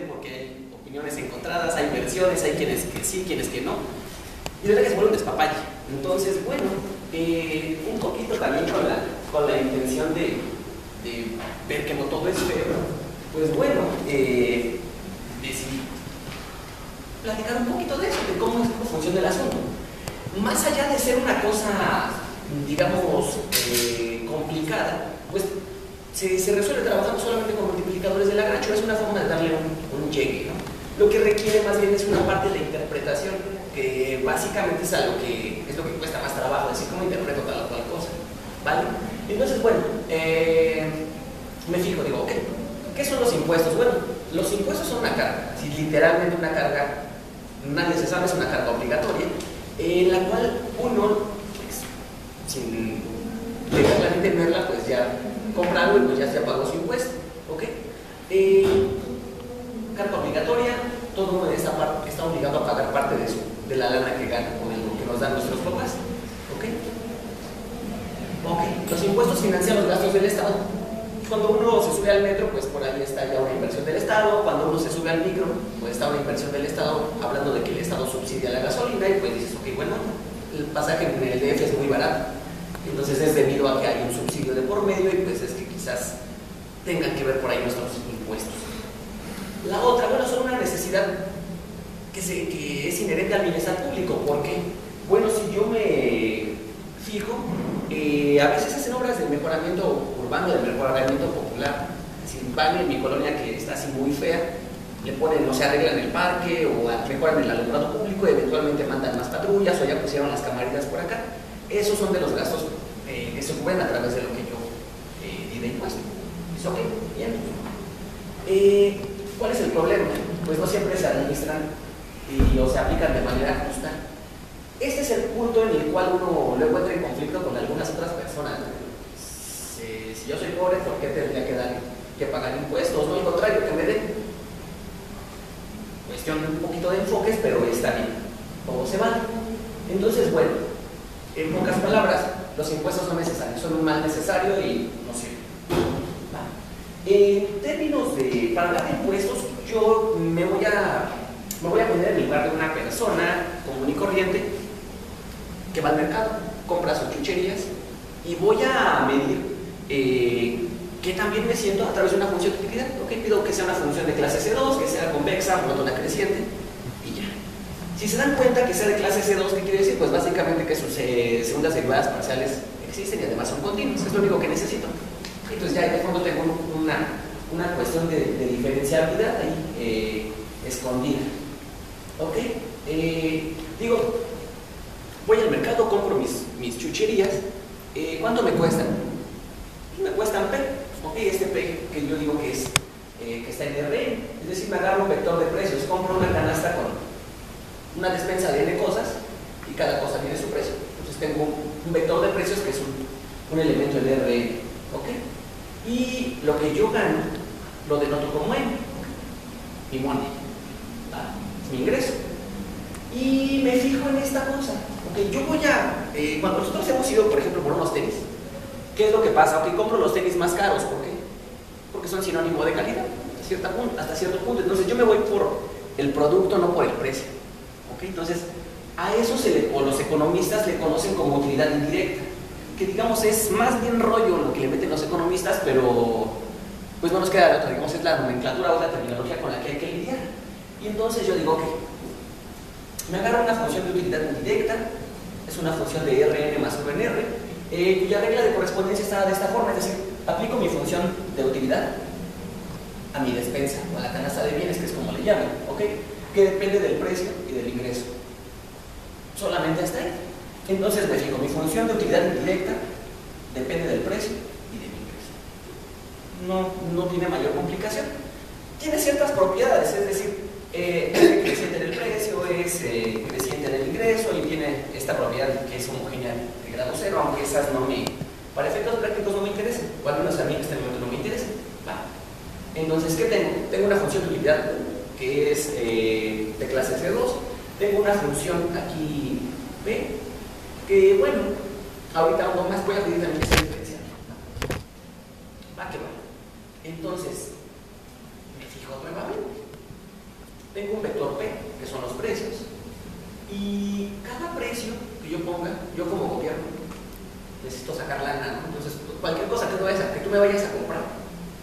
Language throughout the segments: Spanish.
porque hay opiniones encontradas, hay versiones, hay quienes que sí, quienes que no, y de verdad que se vuelve un despapalle. Entonces, bueno, un poquito también con la intención de ver que no todo es feo, pues bueno, decidí platicar un poquito de eso, de cómo funciona el asunto. Más allá de ser una cosa, digamos, complicada, pues se resuelve trabajando solamente con multiplicadores de Lagrange. Es una forma de darle un llegue, ¿no? Lo que requiere más bien es una parte de la interpretación, que básicamente es lo que cuesta más trabajo, decir cómo interpreto tal o tal cosa, ¿vale? Entonces, bueno, me fijo, digo, ok, ¿qué son los impuestos? Bueno, los impuestos son una carga, si literalmente una carga, nadie se sabe, es una carga obligatoria, en la cual uno, pues, sin legalmente tenerla, pues ya compra algo y pues ya se pagó su impuesto, ¿ok? Carga obligatoria, todo mundo en esta parte está obligado a pagar parte de la lana que gana o de lo que nos dan nuestros papás, ¿ok? Ok, los impuestos financian los gastos del Estado. Cuando uno se sube al metro, pues por ahí está ya una inversión del Estado. Cuando uno se sube al micro, pues está una inversión del Estado, hablando de que el Estado subsidia la gasolina, y pues dices, ok, bueno, el pasaje en el DF es muy barato, entonces es debido a que hay un subsidio de por medio, y pues es que quizás tengan que ver por ahí nuestros impuestos. La otra, bueno, son una necesidad que es inherente al bienestar público, porque, bueno, si yo me fijo, a veces hacen obras de mejoramiento urbano, de mejoramiento popular. Si van en mi colonia que está así muy fea, le ponen, no sé, arreglan el parque o mejoran el alumbrado público, eventualmente mandan más patrullas o ya pusieron las camaritas por acá. Esos son de los gastos que se cubren a través de lo que yo di de impuesto. ¿Es ok? Bien. ¿Cuál es el problema? Pues no siempre se administran o se aplican de manera justa. Este es el punto en el cual uno luego entra en conflicto con algunas otras personas. Si yo soy pobre, ¿por qué tendría que pagar impuestos? No, al contrario, que me den. Cuestión de un poquito de enfoques, pero está bien. Todo se vale. Entonces, bueno, en pocas palabras, los impuestos son necesarios, son un mal necesario y no sirven. En términos de pagar impuestos, yo me voy a poner en el lugar de una persona común y corriente que va al mercado, compra sus chucherías, y voy a medir que también me siento a través de una función de utilidad. Ok, pido que sea una función de clase C2, que sea convexa, monótona creciente, y ya. Si se dan cuenta que sea de clase C2, ¿qué quiere decir? Pues básicamente que sus segundas derivadas parciales existen y además son continuas. Es lo único que necesito. Entonces ya de fondo tengo una cuestión de diferenciabilidad ahí escondida. ¿Ok? Digo, voy al mercado, compro mis chucherías. ¿Cuánto me cuestan? Me cuestan P. ¿Ok? Este P que yo digo que está en RN. Es decir, me agarro un vector de precios, compro una canasta con una despensa de N cosas y cada cosa tiene su precio. Entonces tengo un vector de precios que es un elemento del RN. ¿Ok? Y lo que yo gano lo denoto como M, mi money, es mi ingreso. Y me fijo en esta cosa. Okay, yo voy cuando nosotros hemos ido, por ejemplo, por unos tenis, ¿qué es lo que pasa? Ok, compro los tenis más caros, ¿por qué? Porque son sinónimo de calidad, hasta cierto punto. Entonces yo me voy por el producto, no por el precio. Okay, entonces a eso los economistas le conocen como utilidad indirecta, que digamos es más bien rollo lo que le meten los economistas, pero pues no nos queda de otra, digamos es la nomenclatura o la terminología con la que hay que lidiar. Y entonces yo digo, ok, me agarro una función de utilidad indirecta, es una función de Rn más Rnr, cuya regla de correspondencia está de esta forma, es decir, aplico mi función de utilidad a mi despensa o a la canasta de bienes, que es como le llaman, ¿ok? Que depende del precio y del ingreso. Solamente hasta ahí. Entonces me fijo, mi función de utilidad indirecta depende del precio y del ingreso. No tiene mayor complicación. Tiene ciertas propiedades, es decir, es creciente en el precio, es creciente en el ingreso y tiene esta propiedad que es homogénea de grado cero, aunque esas para efectos prácticos no me interesan, o al menos a mí en este momento no me interesan. Entonces, ¿qué tengo? Tengo una función de utilidad que es de clase C2, tengo una función aquí B, que bueno, ahorita uno más voy a pedir también que sea diferencial. Va que va. Entonces, me fijo nuevamente. tengo un vector P, que son los precios, y cada precio que yo ponga, yo como gobierno, necesito sacar lana, ¿no? Entonces, cualquier cosa que tú me vayas a comprar,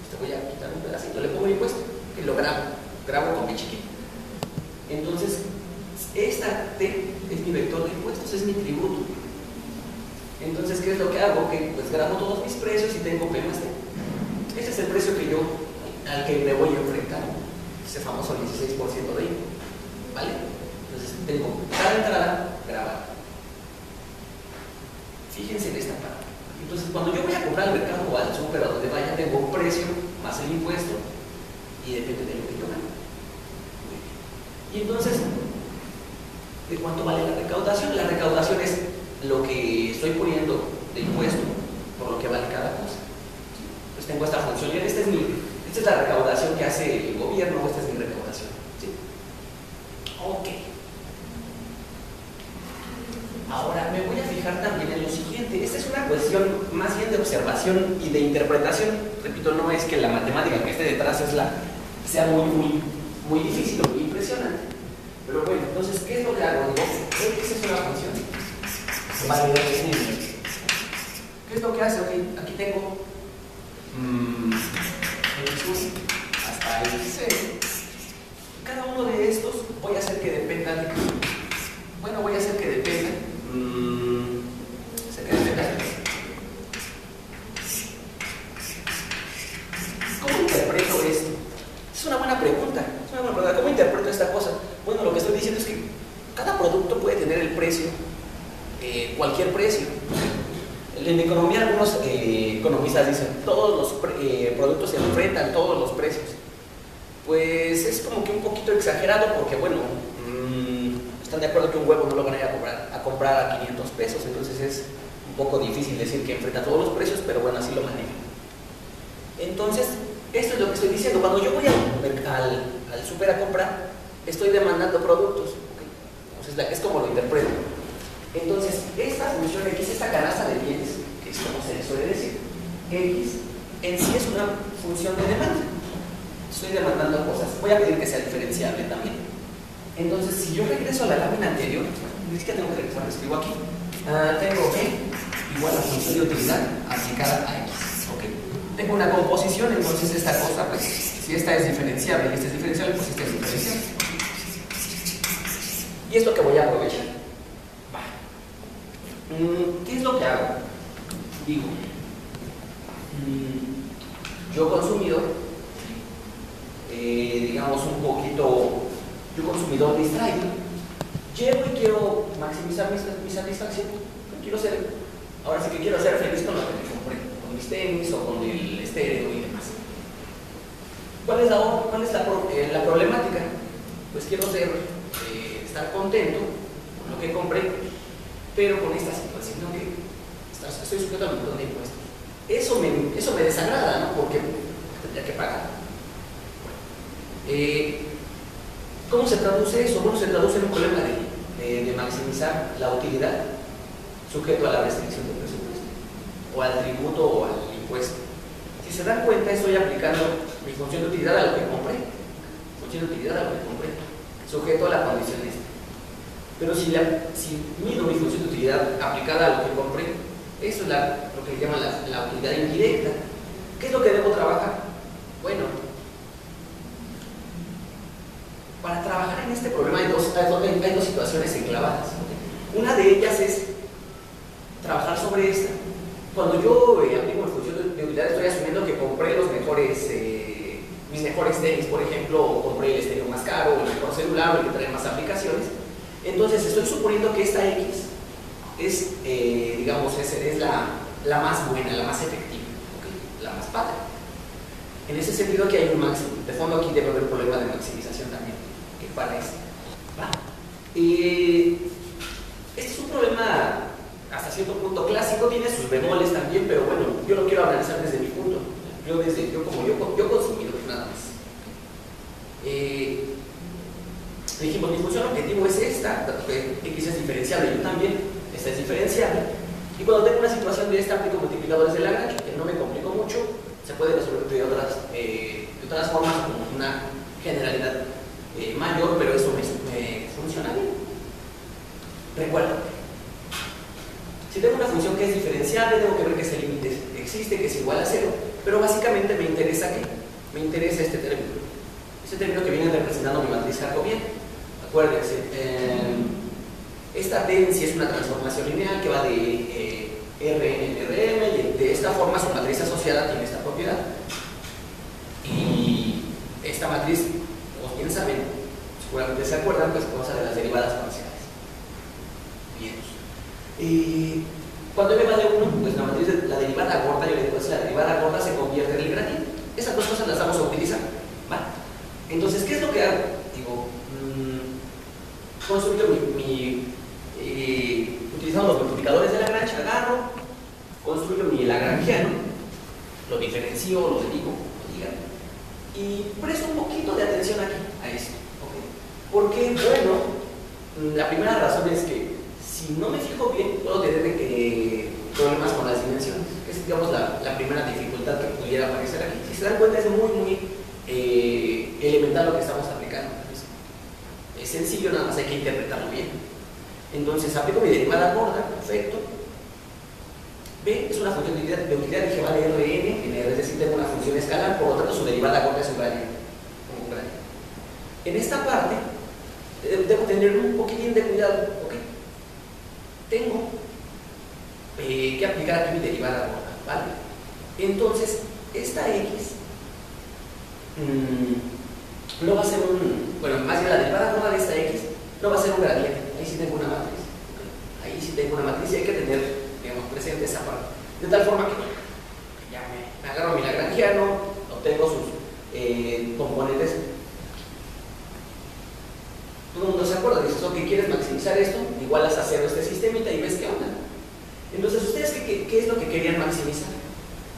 pues te voy a quitar un pedacito, le pongo el impuesto, que lo grabo con mi chiquito. Entonces, esta T es mi vector de impuestos, es mi tributo. Entonces, ¿qué es lo que hago? Que pues grabo todos mis precios y tengo P más T. Ese es el precio al que me voy a enfrentar, ese famoso 16% de IVA, ¿vale? Entonces, tengo cada entrada grabada. Fíjense en esta parte. Entonces, cuando yo voy a comprar al mercado o al súper o donde vaya, tengo un precio más el impuesto y depende de lo que yo gane. Y entonces, ¿de cuánto vale la recaudación? La recaudación es lo que estoy poniendo de impuesto por lo que vale cada cosa. Pues tengo esta función y esta es la recaudación que hace el gobierno, esta es mi recaudación. ¿Sí? Ok. Ahora me voy a fijar también en lo siguiente. Esta es una cuestión más bien de observación y de interpretación. Repito, no es que la matemática que esté detrás sea muy difícil o muy impresionante. Pero bueno, entonces, ¿qué es lo que hago? Esa es una función. Vale, ¿qué es lo que hace? Ok, aquí tengo X1 hasta X0. Cada uno de estos voy a hacer que dependa de... Bueno, voy a hacer que dependa. ¿Cómo interpreto esto? Es una buena pregunta. ¿Cómo interpreto esta cosa? Bueno, lo que estoy diciendo es que cada producto puede tener el precio, cualquier precio. En economía algunos economistas dicen todos los productos se enfrentan todos los precios. Pues es como que un poquito exagerado porque bueno, están de acuerdo que un huevo no lo van a ir a comprar a 500 pesos, entonces es un poco difícil decir que enfrenta todos los precios, pero bueno, así lo manejan. Entonces, esto es lo que estoy diciendo. Cuando yo voy al súper a comprar, estoy demandando productos. ¿Okay? Entonces, es como lo interpreto. Entonces, esta función X, esta canasta de bienes, que es como se le suele decir, X en sí es una función de demanda. Estoy demandando cosas. Voy a pedir que sea diferenciable también. Entonces, si yo regreso a la lámina anterior, ni siquiera tengo que regresar, lo escribo aquí. Tengo E igual a función de utilidad aplicada a X. Okay. Tengo una composición, entonces esta cosa, pues, si esta es diferenciable y esta es diferenciable, pues esta es diferenciable. Y es lo que voy a aprovechar. ¿Qué es lo que hago? Digo, yo consumidor, digamos un poquito, yo consumidor distraído, llego y quiero maximizar mi satisfacción. Quiero ser, ahora sí que quiero ser feliz con lo que me compré, con mis tenis o con el estéreo y demás. ¿Cuál es la problemática? Pues quiero estar contento con lo que compré, pero con esta situación, ¿no? Que estoy sujeto al montón de impuestos. Eso me desagrada, ¿no? Porque tendría que pagar. ¿Cómo se traduce eso? Bueno, se traduce en un problema de maximizar la utilidad sujeto a la restricción del presupuesto, o al tributo o al impuesto. Si se dan cuenta, estoy aplicando mi función de utilidad a lo que compré. Función de utilidad a lo que compré, sujeto a la condición esta. Pero si mido mi función de utilidad aplicada a lo que compré, eso es lo que llaman la utilidad indirecta. ¿Qué es lo que debo trabajar? Bueno, para trabajar en este problema hay dos situaciones enclavadas. Una de ellas es trabajar sobre esta. Cuando yo aplico mi función de utilidad, estoy asumiendo que compré mis mejores tenis, por ejemplo, o compré el estéreo más caro, o el mejor celular, o el que trae más aplicaciones. Entonces estoy suponiendo que esta X es, digamos, es la más buena, la más efectiva, ¿okay? La más padre. En ese sentido aquí hay un máximo. De fondo aquí debe haber un problema de maximización también, que para esto. Este es un problema hasta cierto punto clásico, tiene sus bemoles también, pero bueno, yo lo quiero analizar desde mi punto. Yo consumidor, nada más. Dijimos, mi función objetivo es esta, X es diferenciable, yo también, esta es diferenciable. Y cuando tengo una situación de esta, aplico multiplicadores de Lagrange, que no me complico mucho, se puede resolver de otras formas, como una generalidad mayor, función que es diferenciable, tengo que ver que ese límite existe, que es igual a 0, pero básicamente me interesa ¿qué? Me interesa este término. Este término que viene representando mi matriz jacobiana. Acuérdense, esta T en sí es una transformación lineal que va de Rn en Rm, y de esta forma su matriz asociada tiene esta propiedad. Y esta matriz, como bien saben, seguramente se acuerdan, pues cosa de las derivadas parciales. Bien. Cuando m vale 1, pues la matriz de la derivada gorda, yo le digo, la derivada gorda se convierte en el gradiente. Esas dos cosas las vamos a utilizar. ¿Vale? Entonces, ¿qué es lo que hago? Digo, construyo utilizando los multiplicadores de Lagrange, agarro, construyo mi lagrangiano, lo diferencio, lo derivo, y presto un poquito de atención aquí a esto. ¿Okay? Porque, bueno, la primera razón es que si no me fijo bien, puedo tener problemas con las dimensiones. Es, digamos, la primera dificultad que pudiera aparecer aquí. Si se dan cuenta, es muy elemental lo que estamos aplicando. Es sencillo, nada más hay que interpretarlo bien. Entonces, aplico mi derivada gorda, perfecto. B es una función de utilidad que vale Rn, en R, es decir, tengo una función escalar, por lo tanto su derivada gorda es un gradiente. En esta parte, debo tener un poquitín de cuidado, ¿ok? Tengo que aplicar aquí mi derivada gorda, ¿vale? Entonces, esta X no va a ser bueno, más bien la derivada gorda de esta X no va a ser un gradiente, ahí sí tengo una matriz, ¿okay? Ahí sí tengo una matriz y hay que tener, digamos, presente esa parte, de tal forma que ya me agarro mi lagrangiano, obtengo sus componentes. Todo el mundo se acuerda, dices, ok, quieres maximizar esto, igualas a 0 este sistemita y ves qué onda. Entonces, ¿ustedes qué es lo que querían maximizar?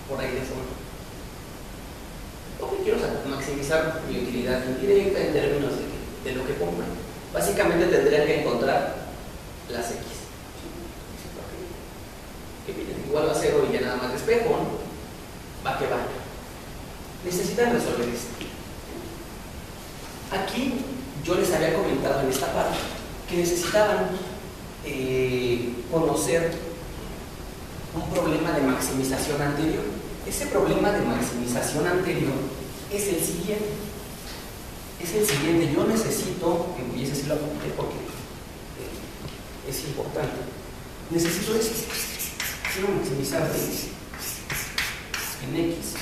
Por ahí de fondo. Ok, quiero maximizar mi utilidad indirecta en términos de lo que compro. Básicamente tendrían que encontrar las X. Que vienen igual a 0 y ya nada más despejo, ¿no? Va que va. Necesitan resolver esto. Aquí yo les había comentado en esta parte que necesitaban conocer un problema de maximización anterior. Ese problema de maximización anterior es el siguiente. Yo necesito, y ese sí lo apunté porque es importante, necesito esto. Quiero maximizar en X.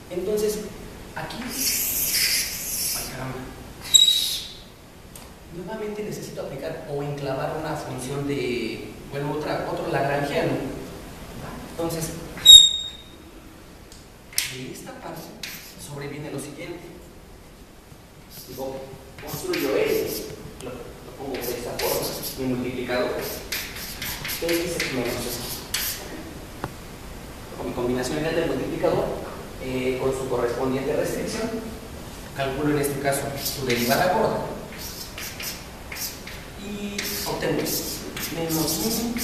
Entonces, aquí, ay caramba, nuevamente necesito aplicar o enclavar una función de, bueno, otro lagrangiano. Entonces, de esta parte sobreviene lo siguiente. Digo, construyo X, lo pongo de esta forma, mi multiplicador, X es menos esto. Con mi combinación real del multiplicador, con su correspondiente restricción, calculo en este caso su derivada gorda y obtengo menos 1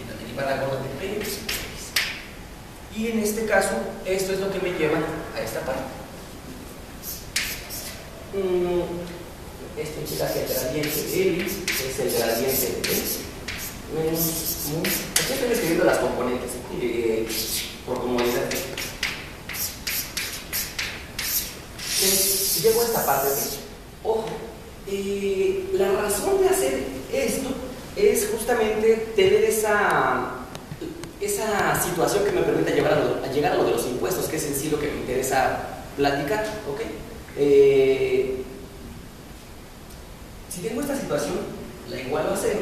la derivada gorda de P. Y en este caso, esto es lo que me lleva a esta parte. Esto implica que el gradiente de L es el gradiente de P menos 1. Aquí estoy escribiendo las componentes por comodidad. Llego a esta parte de ojo, la razón de hacer esto es justamente tener esa situación que me permite llegar a lo de los impuestos, que es en sí lo que me interesa platicar, ¿ok? Si tengo esta situación, la igualo a 0,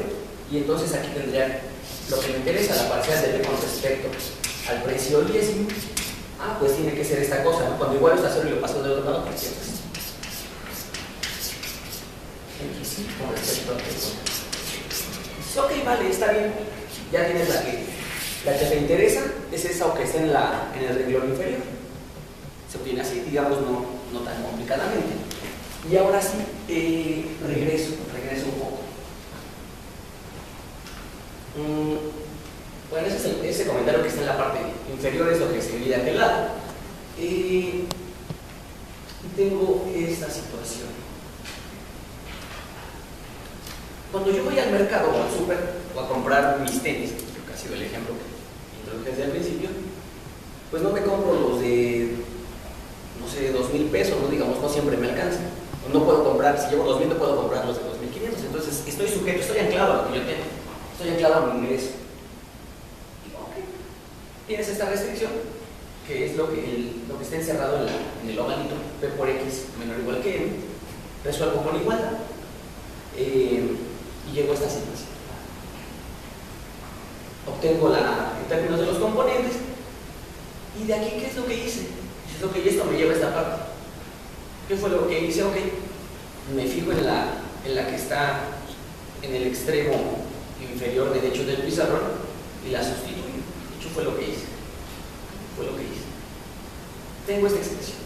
y entonces aquí tendría lo que me interesa, la parcial de B con respecto al precio décimo. Pues tiene que ser esta cosa, ¿no? Cuando igualo esta 0 y lo paso de otro lado, pues siempre X con respecto al precio. Ok, vale, está bien. Ya tienes la que te interesa, es esa o que está en el renglón inferior. Se obtiene así, digamos, no tan complicadamente. Y ahora sí, regreso un poco. Bueno, ese comentario que está en la parte inferior es lo que se divide a aquel lado. y tengo esta situación. Cuando yo voy al mercado o al súper o a comprar mis tenis, que ha sido el ejemplo que introduje desde el principio, pues no me compro los de, no sé, 2,000 pesos, ¿no? Digamos, no siempre me alcanza. No puedo comprar, si llevo 2,000 no puedo comprar los de 2,500, entonces estoy sujeto, estoy anclado a lo que yo tengo, estoy anclado a mi ingreso. Digo, ok, tienes esta restricción, que es lo que está encerrado en el ovalito, P por X menor o igual que M, resuelvo con igualdad. Y llego a esta situación. Obtengo en términos de los componentes, y de aquí, ¿qué es lo que hice? Es lo que esto me lleva a esta parte. ¿Qué fue lo que hice? Ok, me fijo en la que está en el extremo inferior derecho del pizarrón y la sustituyo. De hecho, fue lo que hice. Tengo esta expresión.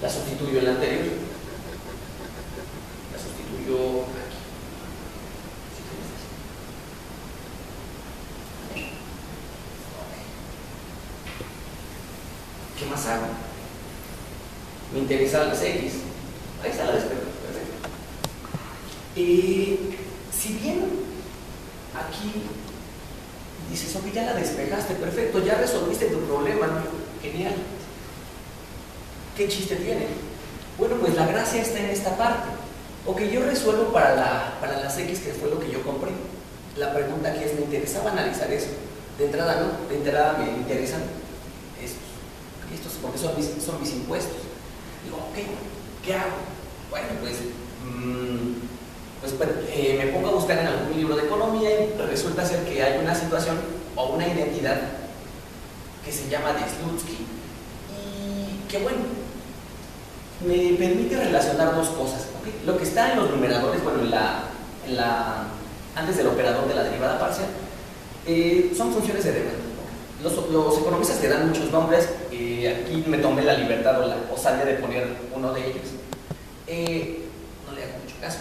La sustituyo en la anterior. La sustituyo aquí. ¿Qué más hago? Me interesan las X. Ahí está la despejo. Perfecto. Si bien aquí dices, ok, ya la despejaste, perfecto, ya resolviste tu problema, ¿no? Genial. ¿Qué chiste tiene? Bueno, pues la gracia está en esta parte. Ok, yo resuelvo para las X, que fue lo que yo compré. La pregunta aquí es, ¿me interesaba analizar eso? De entrada no, de entrada me interesan estos porque son mis impuestos. Digo, ok, ¿qué hago? Bueno, pues me pongo a buscar en algún libro de economía y resulta ser que hay una situación o una identidad que se llama de Slutsky y que, bueno, me permite relacionar dos cosas. ¿Okay? Lo que está en los numeradores, bueno, antes del operador de la derivada parcial, son funciones de demanda. Los economistas le dan muchos nombres, aquí me tomé la libertad o salía de poner uno de ellos. No le hago mucho caso.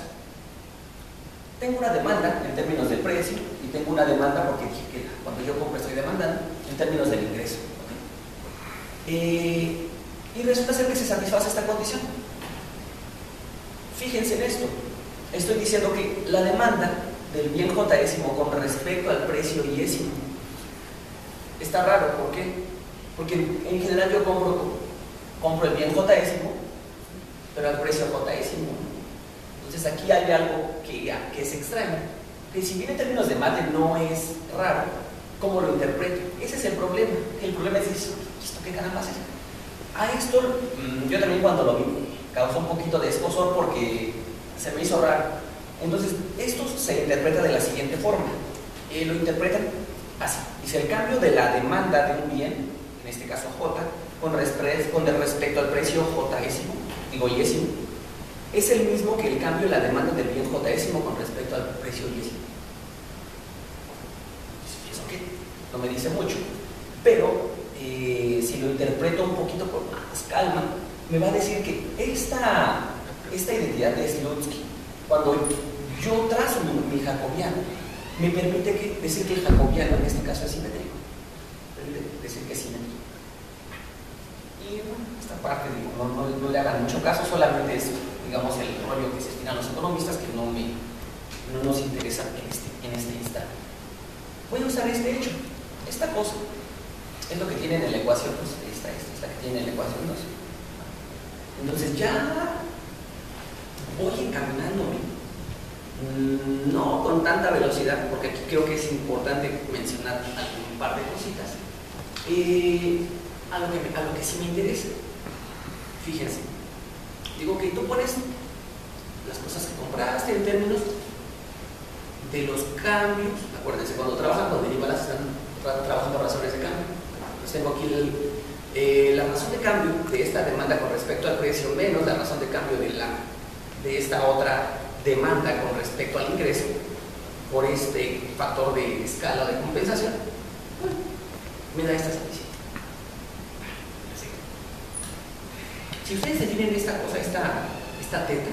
Tengo una demanda en términos del precio y tengo una demanda porque dije que cuando yo compro estoy demandando en términos del ingreso. ¿Okay? Y resulta ser que se satisface esta condición. Fíjense en esto. Estoy diciendo que la demanda del bien J-ésimo con respecto al precio Y-ésimo está raro. ¿Por qué? Porque en general yo compro el bien J-ésimo, pero al precio J-ésimo. Entonces aquí hay algo que es extraño. Que si bien en términos de mate no es raro, ¿cómo lo interpreto? Ese es el problema. El problema es ¿esto qué caramba es? A esto, yo también cuando lo vi, causó un poquito de escozor porque se me hizo raro. Entonces, esto se interpreta de la siguiente forma. Lo interpretan así. Dice, el cambio de la demanda de un bien, en este caso J, con respecto al precio J-ésimo, digo Y-ésimo, es el mismo que el cambio de la demanda del bien J-ésimo con respecto al precio Y-ésimo. ¿Y eso qué? No me dice mucho. Pero si lo interpreto un poquito con más calma, me va a decir que esta identidad de Slutsky, cuando yo trazo mi jacobiano, me permite decir que el jacobiano en este caso es simétrico. Permite decir que es simétrico. Y bueno, esta parte digo, no le hagan mucho caso, solamente es, digamos, el rollo que se estiran los economistas que no nos interesa en este instante. Voy a usar este hecho, esta cosa. Es lo que tiene en la ecuación, pues esta es la que tiene en la ecuación 2. Entonces ya voy encaminándome, no con tanta velocidad, porque aquí creo que es importante mencionar un par de cositas, a lo que sí me interesa. Fíjense, digo que tú pones las cosas que compraste en términos de los cambios. Acuérdense, cuando trabajan con derivadas están trabajando razones de cambio. Tengo aquí la razón de cambio de esta demanda con respecto al precio menos la razón de cambio de esta otra demanda con respecto al ingreso por este factor de escala de compensación. Bueno, me da esta satisfacción. Si ustedes definen esta cosa, esta teta,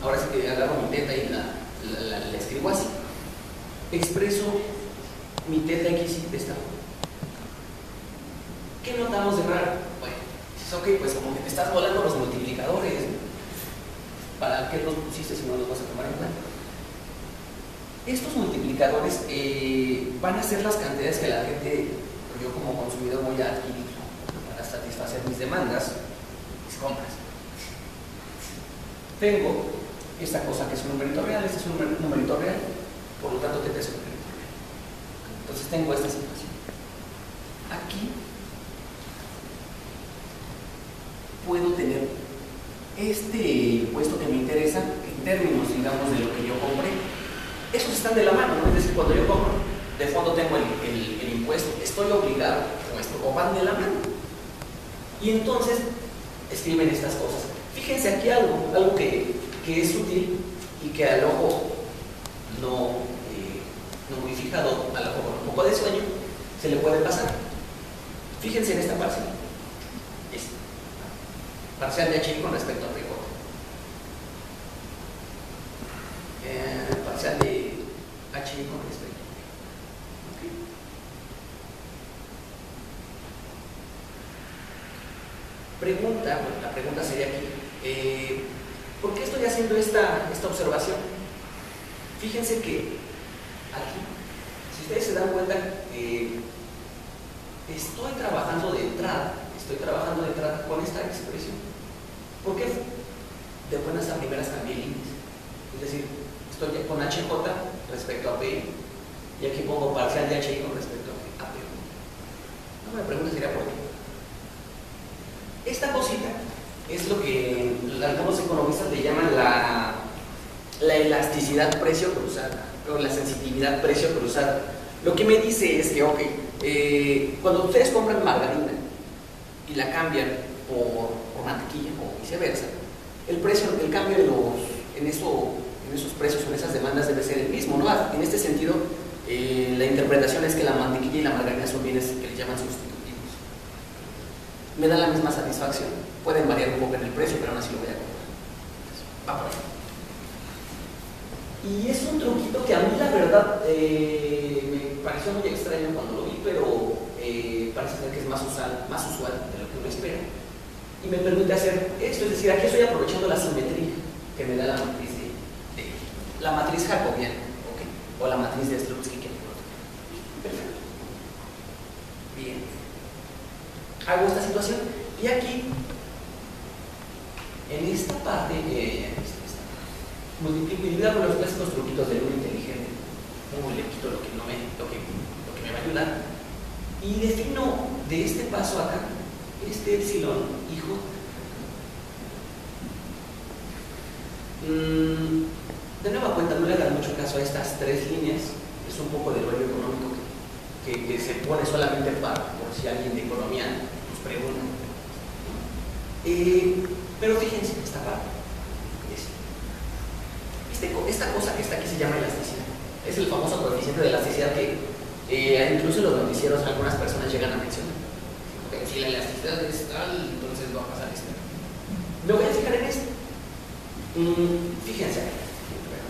ahora sí que agarro mi teta y la escribo así, expreso mi teta X de esta forma. ¿Qué notamos de raro? Bueno, Dices, ok, pues como que te estás volando los multiplicadores, ¿no? ¿Para qué los pusiste si no los vas a tomar en cuenta? Estos multiplicadores van a ser las cantidades que la gente, yo como consumidor, voy a adquirir para satisfacer mis demandas, mis compras. Tengo esta cosa que es un numerito real, este es un numerito real, por lo tanto este es un numerito real. Entonces tengo esta situación. Aquí puedo tener este impuesto que me interesa en términos, digamos, de lo que yo compré. Esos están de la mano, ¿no? Es decir, cuando yo compro, de fondo tengo el impuesto, estoy obligado con esto, o van de la mano. Y entonces escriben estas cosas. Fíjense aquí algo que es sutil y que al ojo no muy fijado, al ojo con un poco de sueño, se le puede pasar. Fíjense en esta parcial. Parcial de HI con respecto a PJ. Parcial de HI con respecto a PJ. Okay. Pregunta, bueno, la pregunta sería aquí, ¿por qué estoy haciendo esta observación? Fíjense que aquí, si ustedes se dan cuenta, estoy trabajando de entrada con esta expresión. ¿Por qué? De buenas a primeras cambié líneas. Es decir, estoy con HJ respecto a PI y aquí pongo parcial de HI con respecto a PI. No me pregunto sería por qué. Esta cosita es lo que algunos economistas le llaman la elasticidad precio cruzada o la sensitividad precio cruzada. Lo que me dice es que, ok, cuando ustedes compran margarina y la cambian por mantequilla o viceversa, el cambio en esos precios o en esas demandas debe ser el mismo, ¿no? En este sentido, la interpretación es que la mantequilla y la margarina son bienes que le llaman sustitutivos. Me da la misma satisfacción. Pueden variar un poco en el precio, pero aún así lo voy a comprar. Va por ahí. Y es un truquito que a mí la verdad me pareció muy extraño cuando lo vi, pero parece ser que es más usual de lo que uno espera. Y me permite hacer esto, es decir, aquí estoy aprovechando la simetría que me da la matriz la matriz jacobiana, ¿okay? O la matriz de Slutsky. Perfecto. Bien. Hago esta situación y aquí, en esta parte, multiplico y divido con los clásicos truquitos del uno inteligente. Pongo y le quito lo que me va a ayudar. Y defino de este paso acá, este epsilon hijo. De nueva cuenta, no le hagan mucho caso a estas tres líneas. Es un poco de rollo económico que se pone solamente por si alguien de economía nos pregunta. Pero fíjense en esta parte. Esta cosa que está aquí se llama elasticidad. Es el famoso coeficiente de elasticidad que incluso en los noticieros algunas personas llegan a mencionar. Porque si la elasticidad es tal, entonces va a pasar esto. Me voy a fijar en esto. Fíjense aquí.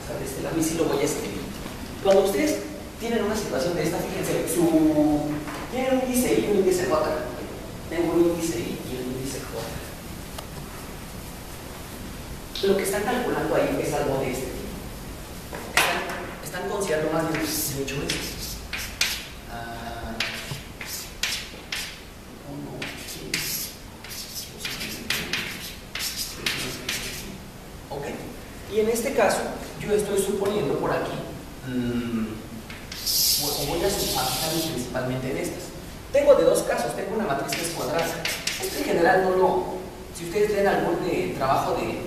De este lado, y sí lo voy a escribir. Cuando ustedes tienen una situación de esta, fíjense, tienen un índice I y un índice J. Tengo un índice I y un índice J. Lo que están calculando ahí es algo de este tipo. Están considerando más de 18 veces. Ok. Y en este caso, yo estoy suponiendo por aquí, o voy a fijarme principalmente en estas. Tengo de dos casos, tengo una matriz que es cuadrada. Esto en general no lo. Si ustedes leen algún trabajo de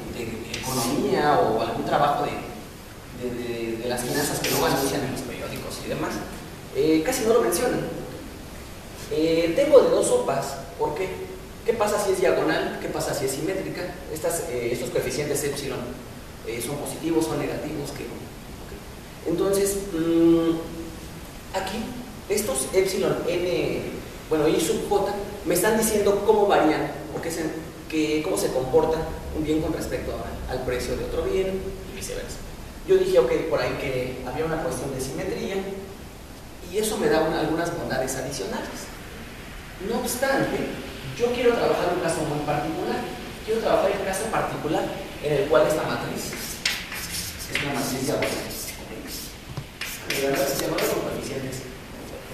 economía o algún trabajo de las finanzas que luego anuncian en los periódicos y demás, casi no lo mencionan. Tengo de dos sopas, ¿por qué? ¿Qué pasa si es diagonal? ¿Qué pasa si es simétrica? Estos coeficientes epsilon son positivos, son negativos, ¿qué? Okay. Entonces, aquí, estos epsilon n, bueno, y sub j, me están diciendo cómo varían, o cómo se comporta un bien con respecto al precio de otro bien y viceversa. Yo dije, ok, por ahí que había una cuestión de simetría, y eso me da algunas bondades adicionales. No obstante, yo quiero trabajar un caso muy particular. Quiero trabajar el caso particular en el cual esta matriz es una matriz diagonal. De verdad se llama con coeficientes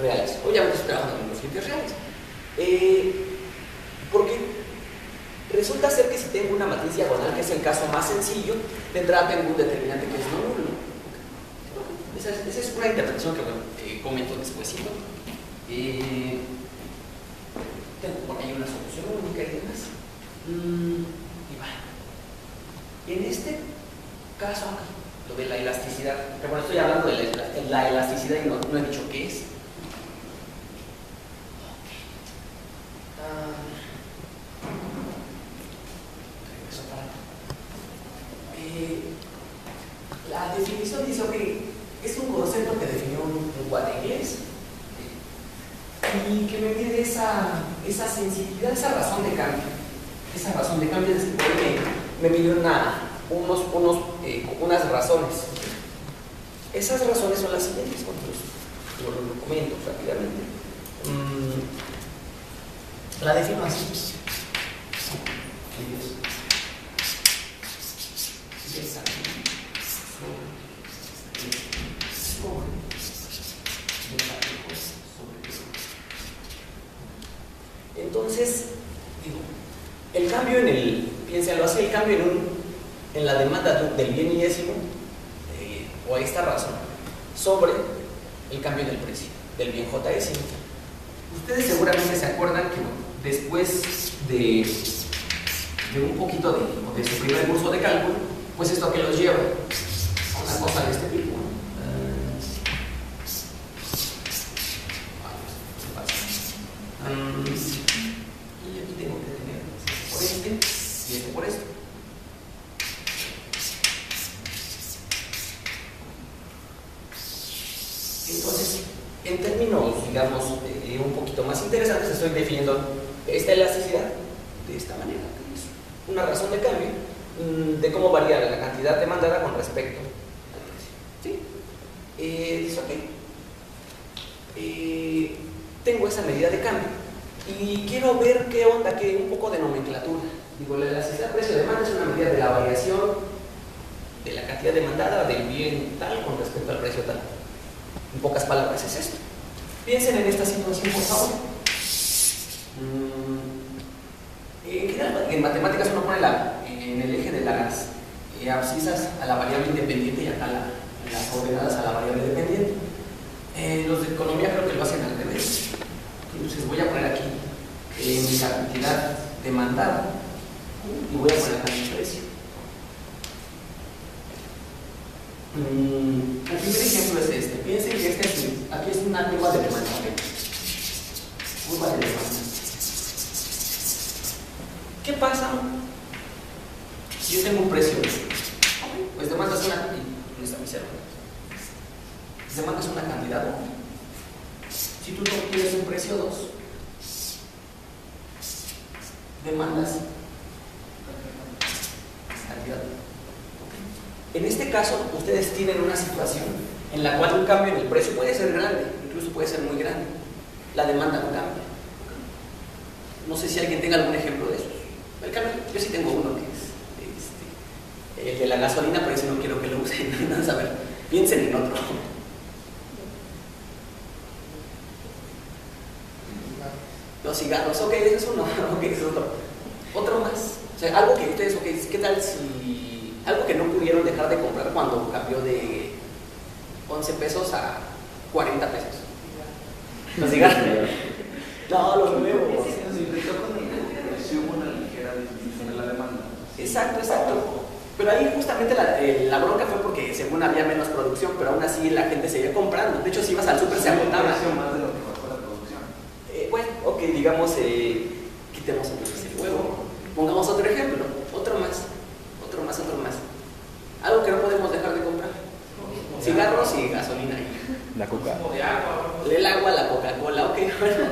reales. Obviamente estoy trabajando con coeficientes reales. Porque resulta ser que si tengo una matriz diagonal, que es el caso más sencillo, de entrada tengo un determinante que es no nulo. Esa es una interpretación que comento después. Tengo por ahí una solución única y demás. Y va. En este caso aquí, lo de la elasticidad, que bueno, estoy hablando de la elasticidad y no he dicho qué es. La definición dice que es un concepto que definió un cuate inglés y que me mide esa sensibilidad, esa razón de cambio. Esa razón de cambio es que me mide unas razones. Esas razones son las siguientes, lo comento rápidamente. La defino así. Entonces, el cambio piénsenlo así, el cambio en la demanda del bien millésimo, o a esta razón, sobre el cambio del precio del bien JS. Ustedes seguramente se acuerdan que después de un poquito de su primer curso de cálculo, pues esto a qué los lleva a una cosa de este tipo. Y aquí tengo que tener por este y este por esto. Entonces, en términos, digamos, un poquito más interesantes, estoy definiendo esta elasticidad de esta manera, que es una razón de cambio de cómo varía la cantidad demandada con respecto al precio. ¿Sí? Dice, ok. Tengo esa medida de cambio y quiero ver qué onda, que un poco de nomenclatura. Digo, la elasticidad precio-demanda es una medida de la variación de la cantidad demandada del bien tal con respecto al precio tal. En pocas palabras es esto. Piensen en esta situación, por favor. En matemáticas uno pone en el eje de las abscisas a la variable independiente y acá las ordenadas a la variable dependiente. Los de economía creo que lo hacen al revés. Entonces voy a poner aquí mi cantidad demandada y voy a poner acá mi precio. El primer ejemplo es este. Piensen que aquí es una curva de demanda. Curva de demanda. ¿Qué pasa si yo tengo un precio? Pues demandas una cantidad. Si tú no tienes un precio 2, demandas cantidad. En este caso, ustedes tienen una situación en la cual un cambio en el precio puede ser grande, incluso puede ser muy grande. La demanda no cambia. No sé si alguien tenga algún ejemplo de eso. Yo sí tengo uno que es el de la gasolina, pero ese no quiero que lo usen. A ver, piensen en otro. Los cigarros, ok, ese es uno. Ok, ese es otro. Otro más. O sea, algo que ustedes, ok, ¿qué tal si algo que no pudieron dejar de comprar cuando cambió de 11 pesos a 40 pesos? Los cigarros. No, los nuevos. Sí hubo una ligera disminución en la demanda. Exacto. Pero ahí justamente la bronca fue porque según había menos producción, pero aún así la gente seguía comprando. De hecho, si ibas al súper se agotaba. Más de lo que bajó la producción. Bueno, ok, digamos, quitemos entonces el huevo. Pongamos otro ejemplo, otro más. Algo que no podemos dejar de comprar. Cigarros y gasolina. La coca. El agua, la Coca-Cola, ok, bueno,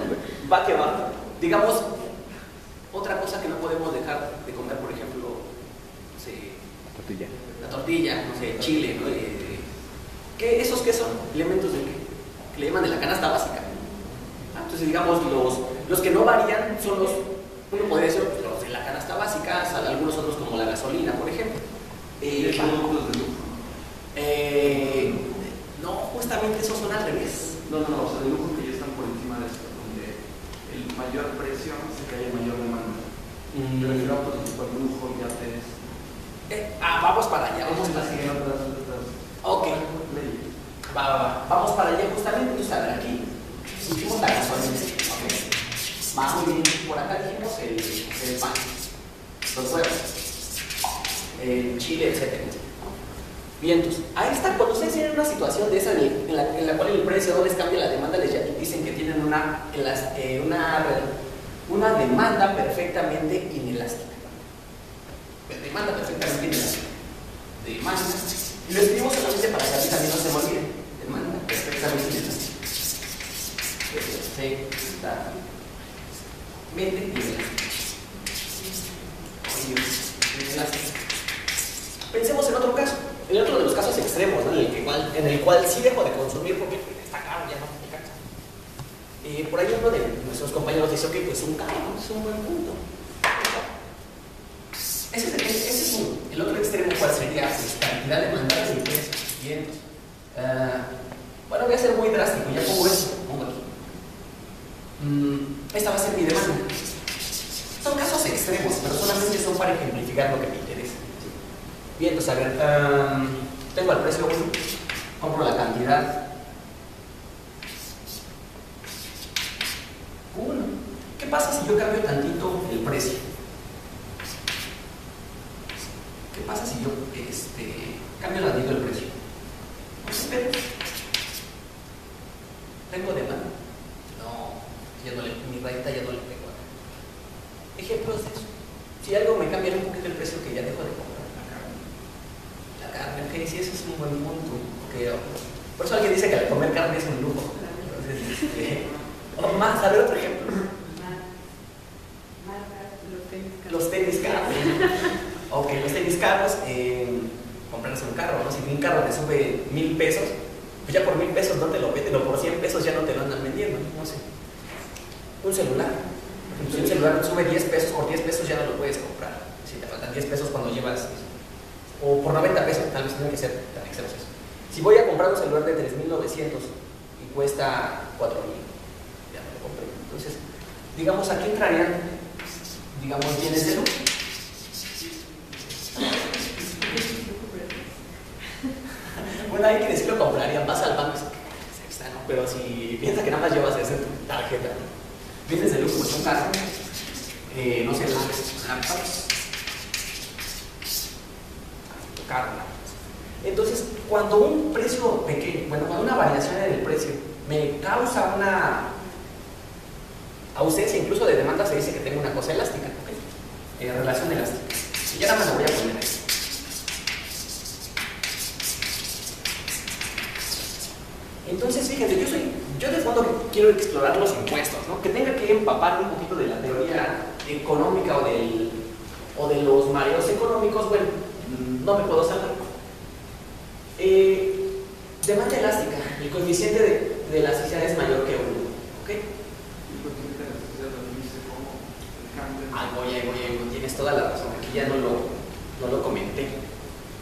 va que va. Digamos, otra cosa que no podemos dejar de comer, por ejemplo, no sé, la tortilla, no sé, chile, ¿no? ¿Esos qué son? ¿Elementos de qué? Que le llaman de la canasta básica. Entonces, digamos, los que no varían son Uno podría decir los de la canasta básica, algunos otros como la gasolina, por ejemplo. ¿Y productos de lujo? No, justamente esos son al revés. No, o sea, de lujo que ya están por encima de esto, donde el mayor precio hace que haya mayor demanda. Me refiero a otro tipo de lujo, yates. Vamos para allá, vamos para allá. Ok. Vamos para allá justamente. Entonces, a ver, aquí pusimos la gasolina. Okay. Va muy bien. Por acá dijimos el pan, los huevos, el chile, etc. Bien, entonces, ahí está. Cuando ustedes tienen una situación de esa en la cual el precio no les cambia la demanda, les dicen que tienen una demanda perfectamente inelástica. Demanda perfectamente inelástica. Demanda. Y lo escribimos solamente para que a mí también no se me olvide. Demanda perfectamente inelástica. Perfectamente inelástica. Pensemos en otro caso. En otro de los casos extremos, ¿no? en el cual sí dejo de consumir porque está caro, ya no me cansa. Por ahí uno de nuestros compañeros dice, ok, pues un carro, ¿no? Es un buen punto. Ese es uno. El otro extremo, ¿cuál sería? Pues cantidad demandada de impuestos. Bien. Bueno, voy a ser muy drástico, ya pongo esto, pongo aquí. Esta va a ser mi demanda. Son casos extremos, pero solamente son para ejemplificar lo que me interesa. Bien, entonces a ver, tengo el precio 1, compro la cantidad 1. ¿Qué pasa si yo cambio tantito el precio? ¿Qué pasa si yo cambio tantito el precio? Pues espera. ¿Tengo demanda? No, mi renta ya no le pego acá. Ejemplos de eso. Si algo me cambia un poquito el precio que ya dejo de comprar. Carne, ok, sí, ese es un buen punto. Okay, por eso alguien dice que comer carne es un lujo. Entonces, o más, a ver otro ejemplo. Los tenis caros. Ok, los tenis caros, comprarse un carro, ¿no? Si un carro te sube 1,000 pesos, pues ya por 1,000 pesos no te lo venden, o por 100 pesos ya no te lo andan vendiendo, no sé. Un celular. Si un celular te sube 10 pesos, por 10 pesos ya no lo puedes comprar. Si te faltan 10 pesos cuando llevas. O por 90 pesos, tal vez tienen que ser tan excesos. Si voy a comprar un celular de 3,900 y cuesta 4,000, ya me lo compré. Entonces, digamos, aquí entrarían, digamos, bienes de lujo. Bueno, hay quienes sí lo comprarían, vas al banco y dices, ¿no? Pero si piensas que nada más llevas esa tarjeta, ¿no? Bienes de lujo, pues un carro, no sé, entonces, cuando un precio pequeño, cuando una variación en el precio me causa una ausencia incluso de demanda, se dice que tengo una cosa elástica, ¿okay? Relación elástica. Y ya nada más lo voy a poner ahí. Entonces, fíjense, yo de fondo quiero explorar los impuestos, ¿no? Que tenga que empapar un poquito de la teoría económica o de los mareos económicos, bueno, no me puedo saltar. Demanda elástica, el coeficiente de elasticidad es mayor que 1, ¿ok? ¿Y el coeficiente de elasticidad lo dice como el cambio? Voy, tienes toda la razón, aquí ya no lo comenté.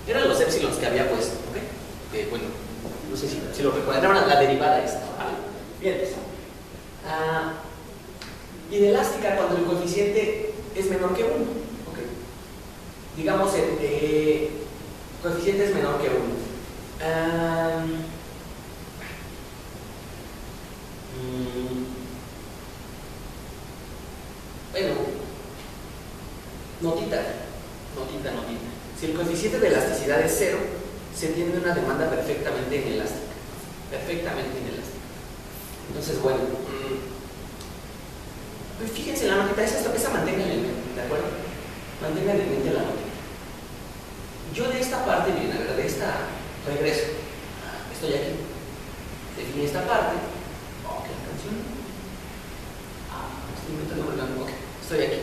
Eran los épsilons que había puesto, ¿ok? Bueno, no sé si lo recuerdan, era la derivada esta, ¿vale? Bien. Y de elástica cuando el coeficiente es menor que 1, ¿ok? Digamos, el coeficiente es menor que 1. Bueno, notita. Si el coeficiente de elasticidad es 0, se tiene una demanda perfectamente inelástica. Entonces, bueno, pues fíjense en la notita, esa mantengan en mente, ¿de acuerdo? Mantengan en mente la notita. Yo de esta parte, miren, a ver, de esta regreso. Estoy aquí. Definí esta parte. Ok, la canción. Estoy inventando un ok. Estoy aquí.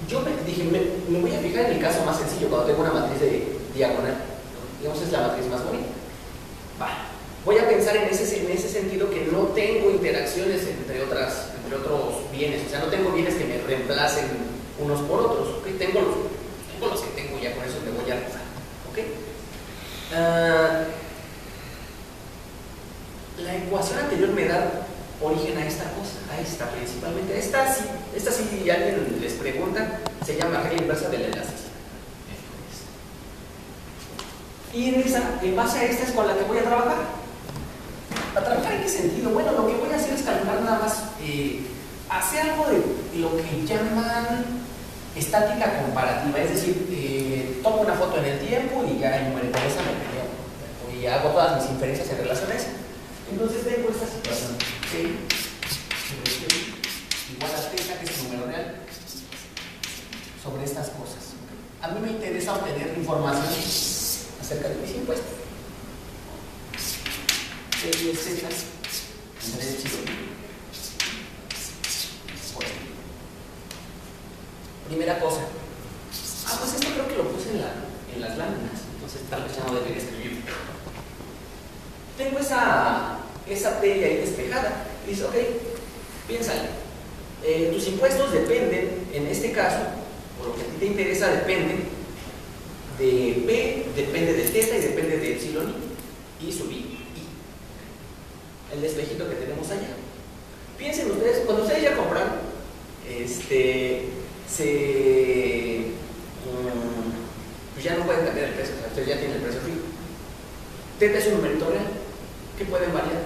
Yo me dije, me voy a fijar en el caso más sencillo, cuando tengo una matriz de diagonal. Digamos, es la matriz más bonita. Voy a pensar pensar en ese sentido que no tengo interacciones entre otros bienes, o sea, no tengo bienes que me reemplacen unos por otros, ¿okay? Tengo los que tengo, ya con eso me voy a arreglar, ¿ok? La ecuación anterior me da origen a esta cosa, a esta principalmente. Esta si alguien les pregunta, se llama regla inversa de la elasticidad. Y en base a esta es con la que voy a trabajar. ¿A trabajar en qué sentido? Bueno, lo que voy a hacer es calcular nada más, hacer algo de lo que llaman estática comparativa, es decir, tomo una foto en el tiempo y ya con esa me peleo, y hago todas mis inferencias en relación a eso. Entonces tengo esta situación, ¿sí? Igual a θ, que es el número real, sobre estas cosas. A mí me interesa obtener información acerca de mis impuestos. Y es Z entre epsilon. Primera cosa. Pues esto creo que lo puse en las láminas, entonces tal vez ya no debería escribir. Tengo esa T ahí despejada. Dice, ok, piénsale. Tus impuestos dependen, en este caso, por lo que a ti te interesa, dependen de P, depende de θ y depende de epsilon y sub I. El despejito que tenemos allá. Piensen ustedes, cuando ustedes ya compraron, pues ya no pueden cambiar el precio, o sea, ustedes ya tienen el precio fijo. θ es un numerito real, ¿qué pueden variar?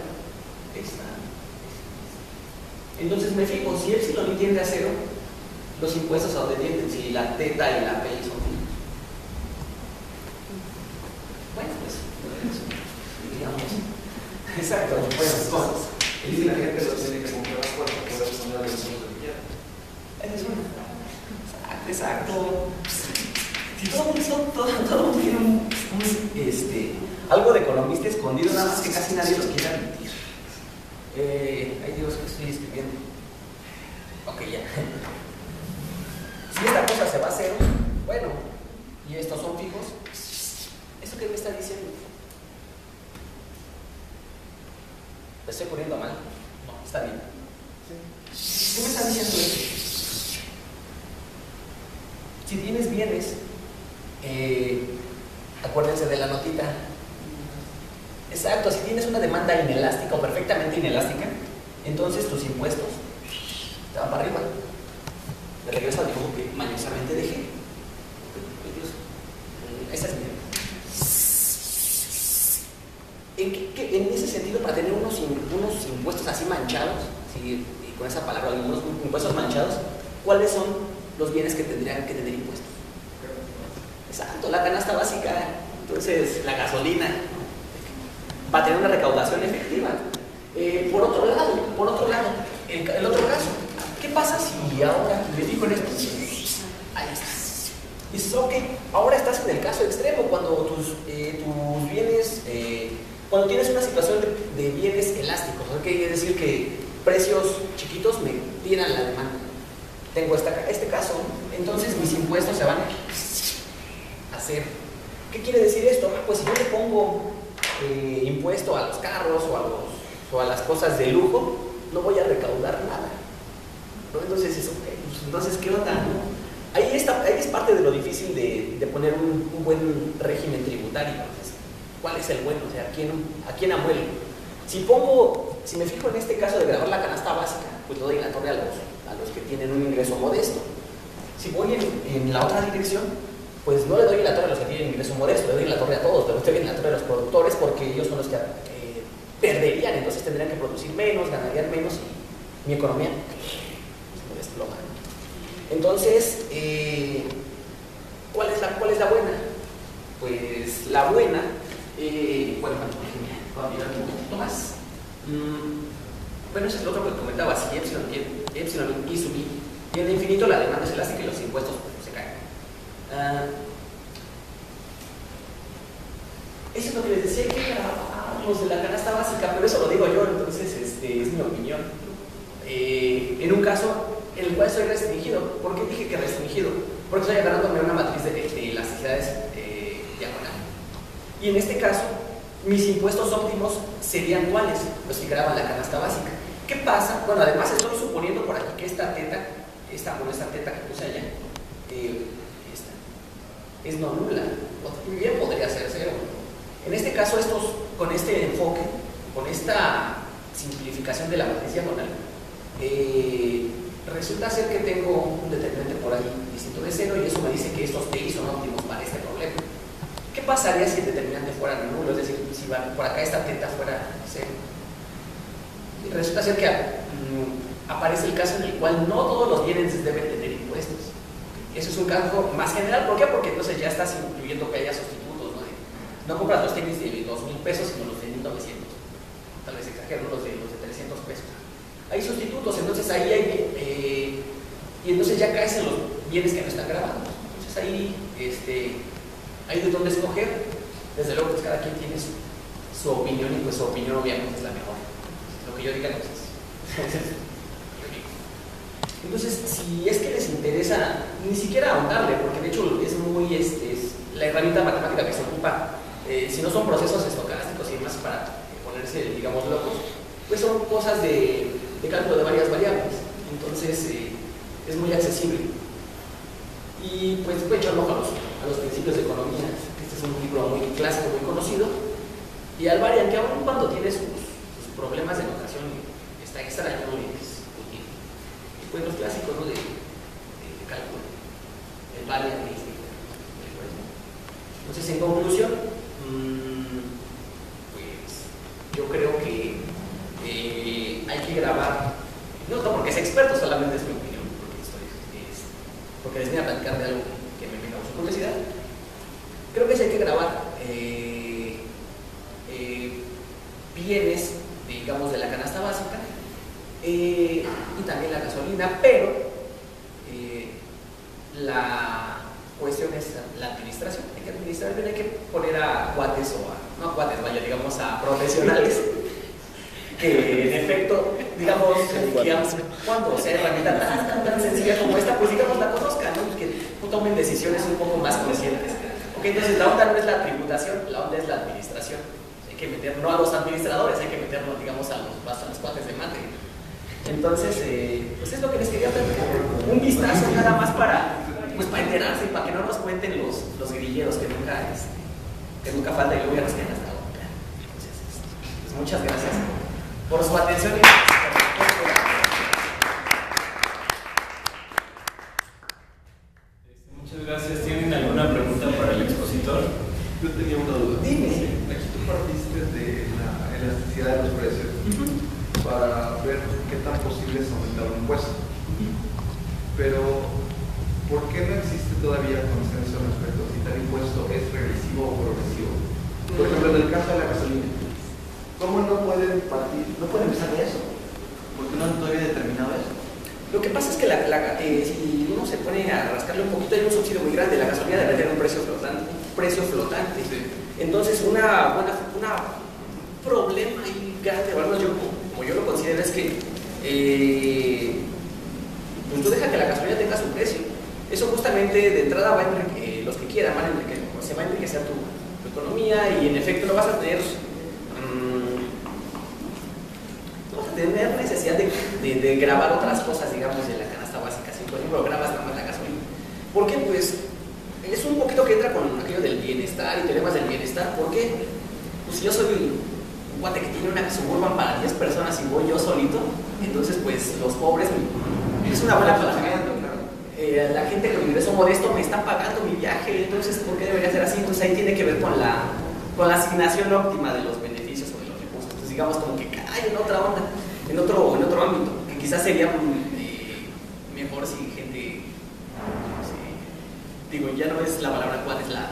Entonces me fijo, si epsilon tiende a 0, los impuestos a dónde tienden, si la θ y la P son fijos. Bueno, pues, digamos. Exacto, bueno, y si la gente lo tiene que comprar por poder poner la versión que quiera. Esa es una. Exacto. Si todo el mundo tiene algo de economista escondido, nada más que casi nadie lo quiere admitir. Ay Dios, que estoy escribiendo. Ok, ya. Si esta cosa se va a 0, bueno, y estos son fijos, ¿eso qué me está diciendo? ¿Me estoy poniendo mal? No, está bien. ¿Qué me está diciendo eso? Si tienes bienes, acuérdense de la notita. Exacto, si tienes una demanda inelástica o perfectamente inelástica, entonces tus impuestos te van para arriba. Me regreso al dibujo que mañosamente dejé. Esa es mi. En ese sentido, para tener unos impuestos así manchados, así, y con esa palabra, unos impuestos manchados, ¿cuáles son los bienes que tendrían que tener impuestos? Exacto, la canasta básica, entonces la gasolina, va a tener una recaudación efectiva. Por otro lado, el otro caso, ¿qué pasa si ahora me fijo en esto? Ahí estás. Dices, ok, ahora estás en el caso extremo, cuando tus bienes, cuando tienes una situación de bienes elásticos, ¿no? Quiere decir que precios chiquitos me tiran la demanda. Tengo este caso, entonces mis impuestos se van a hacer. ¿Qué quiere decir esto? Pues si yo le pongo impuesto a los carros o a las cosas de lujo, no voy a recaudar nada, ¿no? Entonces es ok, pues entonces ¿qué onda? Ahí es parte de lo difícil de poner un buen régimen tributario. Entonces, ¿cuál es el bueno? O sea, ¿a quién amuelo? Si me fijo en este caso de grabar la canasta básica, pues le doy la torre a los que tienen un ingreso modesto. Si voy en la otra dirección, pues no le doy la torre a los que tienen ingreso modesto, le doy la torre a todos, pero estoy en la torre a los productores porque ellos son los que perderían, entonces tendrían que producir menos, ganarían menos y mi economía se desploma. Entonces, ¿cuál es la buena? Pues la buena, bueno, voy a mirar un poquito más. Bueno, eso es lo otro que comentaba, si epsilon y sub i tiene infinito, la demanda es elástica y los impuestos se caen. Eso es lo que les decía, que los de la canasta básica, pero eso lo digo yo, entonces es mi opinión. En un caso en el cual soy restringido. ¿Por qué dije que restringido? Porque estoy agarrándome una matriz de elasticidades diagonal. Y en este caso, mis impuestos óptimos serían ¿cuáles? Los que graban la canasta básica. ¿Qué pasa? Bueno, además estoy suponiendo por aquí que esta teta que puse allá, esta, es no nula, o bien podría ser cero. En este caso, con este enfoque, con esta simplificación de la matriz diagonal, resulta ser que tengo un determinante por ahí distinto de cero y eso me dice que estos TI son óptimos para este problema. ¿Qué pasaría si el determinante fuera nulo? Es decir, si por acá esta teta fuera cero. Y resulta ser que aparece el caso en el cual no todos los bienes deben tener impuestos. Eso es un caso más general. ¿Por qué? Porque entonces ya estás incluyendo que haya sustitutos, ¿no? No compras los tenis de 2,000 pesos, sino los de 1,900. Tal vez exagero, los de 300 pesos. Hay sustitutos, entonces ahí hay... y entonces ya caes en los bienes que no están grabados. Entonces ahí hay de dónde escoger. Desde luego, pues cada quien tiene su opinión y pues su opinión obviamente es la mejor. Lo que yo diga no es. Entonces, si es que les interesa, ni siquiera ahondarle, porque de hecho es muy, la herramienta matemática que se ocupa, si no son procesos estocásticos y demás para ponerse, digamos, locos, pues son cosas de cálculo de varias variables. Entonces, es muy accesible. Y pues puede echar ojo a los principios de economía. Este es un libro muy clásico, muy conocido. Y al Varian, que aún cuando tiene sus problemas de notación, está extraño, y pues los clásicos, ¿no? de cálculo. El Varian y entonces, en conclusión, pues yo creo que hay que grabar, no porque es experto, solamente es mi opinión, porque les voy a platicar de algo que me causa curiosidad. Creo que sí hay que grabar bienes, digamos, de la canasta básica y también la gasolina, pero la cuestión es la administración. Hay que administrar bien, hay que poner a cuates no a cuates, vaya, digamos a profesionales que en efecto, digamos, cuando sea herramienta tan sencilla como esta, pues digamos la conozcan, ¿no? Que tomen decisiones un poco más conscientes. Ok, entonces la onda no es la tributación, la onda es la administración. Hay que meter, no a los administradores, hay que meternos, digamos, a los cuates de mate. Entonces, pues es lo que les quería platicar. Un vistazo nada más para enterarse y para que no nos cuenten los grilleros que nunca falta y luego ya nos quedan hasta ahora. Entonces, pues muchas gracias por su atención. Muchas gracias. ¿Tienen alguna pregunta para el expositor? Yo tenía una duda. Dime. Aquí tú partiste de la elasticidad de los precios para ver qué tan posible es aumentar un impuesto. Pero, ¿por qué no existe todavía consenso al respecto si tal impuesto es regresivo o progresivo? Por ejemplo, en el caso de la gasolina, ¿cómo no pueden empezar de eso? ¿Por qué no han todavía determinado eso? Lo que pasa es que si uno se pone a rascarle un poquito, hay un subsidio muy grande. La gasolina debe tener un precio flotante. Sí. Entonces, un problema ahí grande, bueno, como yo lo considero, es que pues tú deja que la gasolina tenga su precio. Eso justamente de entrada los que quieran se va a enriquecer tu economía y en efecto no vas a tener necesidad de grabar otras cosas, digamos, de la canasta básica. Si por ejemplo grabas nada más la gasolina, porque pues es un poquito que entra con aquello del bienestar y teoremas del bienestar. Porque pues si yo soy un guate que tiene una Suburban para 10 personas y voy yo solito, entonces pues los pobres es una buena plataforma. La gente con ingreso modesto me está pagando mi viaje, entonces ¿por qué debería ser así? Entonces ahí tiene que ver con la asignación óptima de los beneficios o de los recursos. Entonces digamos como que cae en otra onda, en otro ámbito, que quizás sería mejor si gente, digo, ya no es la palabra cuál es la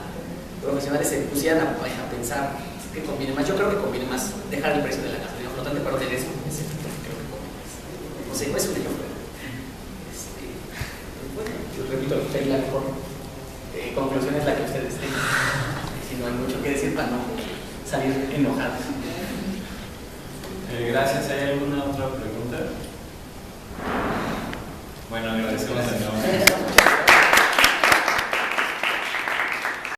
profesionales se pusieran a pensar que conviene más. Yo creo que conviene más dejar el precio de la gasolina flotante para obtener eso. Creo que conviene más. No sé, no es un ejemplo. Bueno, yo repito, la mejor conclusión es la que ustedes tengan. Si no hay mucho que decir para no salir enojados. Gracias. ¿Hay alguna otra pregunta? Bueno, agradecemos de nuevo.